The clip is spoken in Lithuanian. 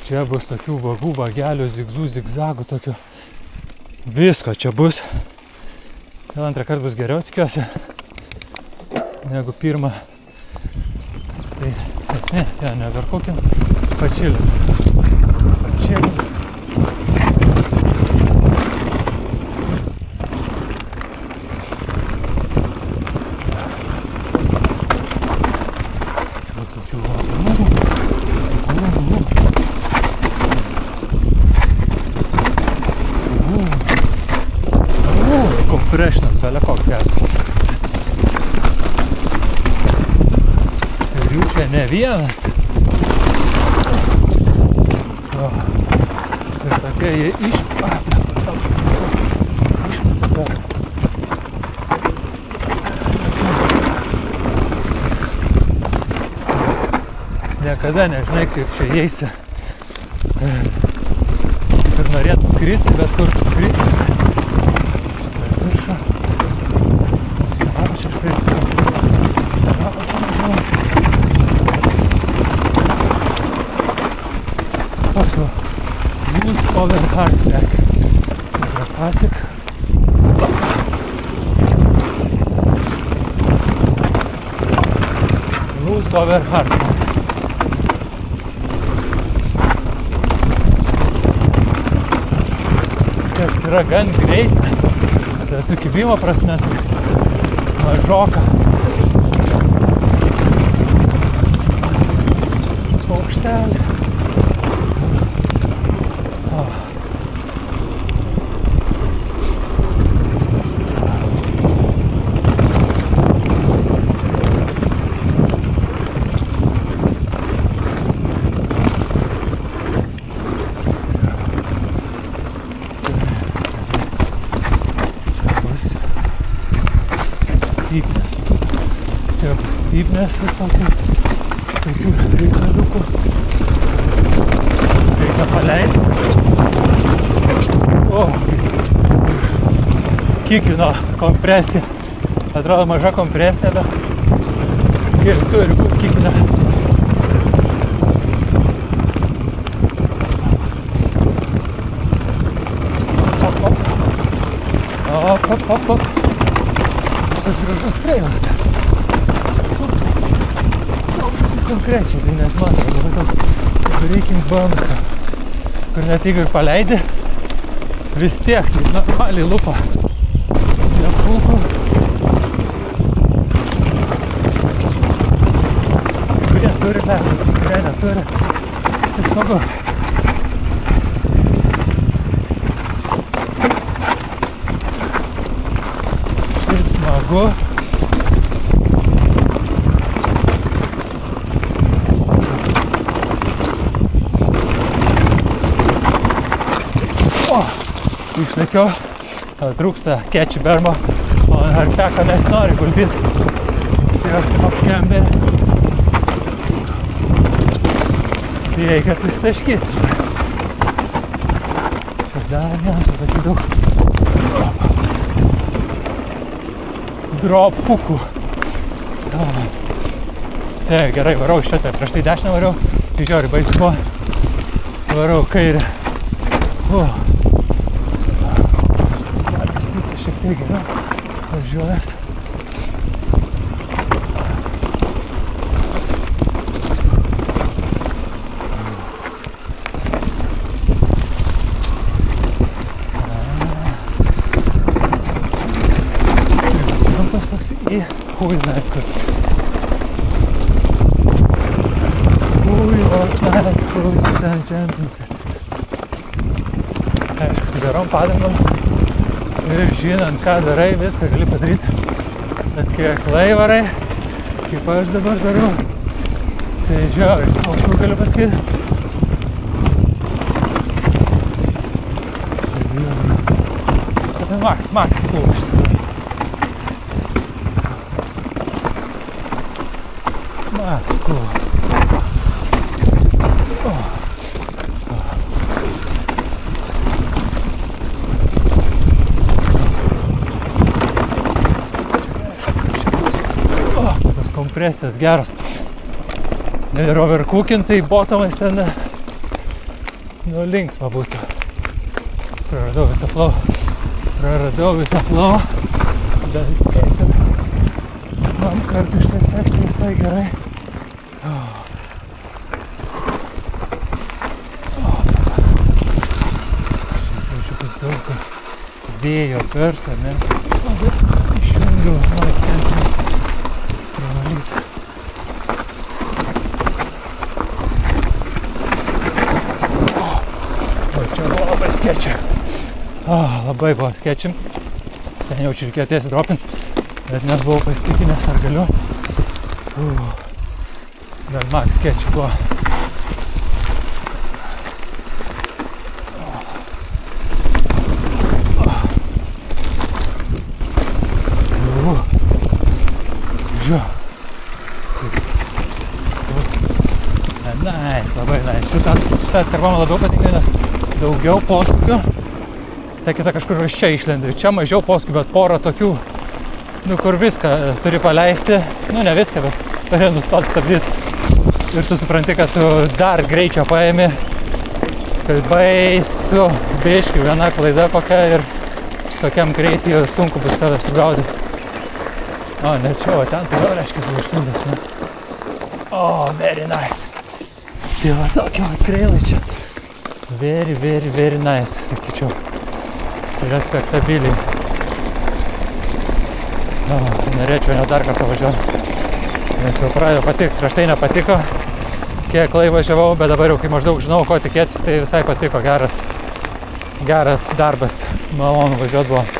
Čia bus tokių vagų, vagelių, zigzų, zigzagų, tokių. Visko čia bus. Gal antrą kartą bus geriau, tikiuosi, negu pirmą. Tai esmė, neverkukim, pačilint. Komprešnas, belia koks geras. Ir jų čia ne vienas. Ir tokie jie išmeta per. Niekada nežinai, kaip čia eisi. Ir norėtų skristi, bet kur tu skristi. Over Hardback. Classic. Loose over Hardback. Tas yra gan greita. Tai sukibimo prasme mažoka. Paukštelė. Stybnės visokių, tokių reikaliukų. Reikia paleisti. Kikino kompresija. Atrodo maža kompresija, bet ir turi būti kikino. Op. Šitas gražus kreimas. Konkrečiai, tai nes man labai daug breaking bonusų, kur net jeigu ir paleidi, vis tiek tai normaliai lupa. Čia pulku. Kurie turi pervis, kurie neturi. Tai smagu. Šiaip smagu. Išlaikiau, trūksta catch bermo, o harpeką nesinori guldyti. Tai aš apkemberį. Tai reikia tu staškys. Čia dar vienas, o tokį daug dropukų. Gerai, varau iš čia, tai prieš tai dešinę varau, tai žiauri baisu buvo. Varau kairę. Šiek tiek geriau važiuojas. Kampas toks į huilnetką. Ten džentinsi. Aišku, su gerom padangom. Ir žinant, ką darai, viską gali padaryti. Bet kai aklai varai, kaip aš dabar darau, tai žiauriai sunku galiu pasakyti. Tai max cool iš tikrųjų. Max cool. Kompresijos geros. Ir overcooking, tai botomais ten Nu, linksma būtų. Praradau visą flow. Bet man kartu šitą sekciją visai gerai. Jaučiu, kas daug vėjo garso, nes išjungiau noise cancelling pravalyti. Čia buvo labai skečia. Labai buvo skečim. Ten jaučiu reikėjo tiesiai dropint, bet net buvau pasitikinęs, ar galiu. Dar max skečia buvo. Žiūrėjau. Nice, labai nice. Šitą atkarpamą labiau patinka, nes daugiau posūkių. Ta kita kažkur čia išlendi. Čia mažiau posūkių, bet porą tokių, nu, kur viską turi paleisti. Nu, ne viską, bet turi nustoti stabdyti. Ir tu supranti, kad tu dar greičio paėmi. Kad baisu biški viena klaida kokia ir tokiam greityje sunku bus save sugaudyti. Ne čia, o ten tai jau reiškia užklindas. Very nice. Tai va tokie atkrailai čia. Very nice, sakyčiau. Respektabiliai. Norėčiau net dar kartą važiuoti. Nes jau pradėjo patikti. Prieš tai nepatiko, kiek lai važiavau, bet dabar jau kai maždaug žinau, ko tikėtis, tai visai patiko. Geras darbas. Malonu važiuoti buvo.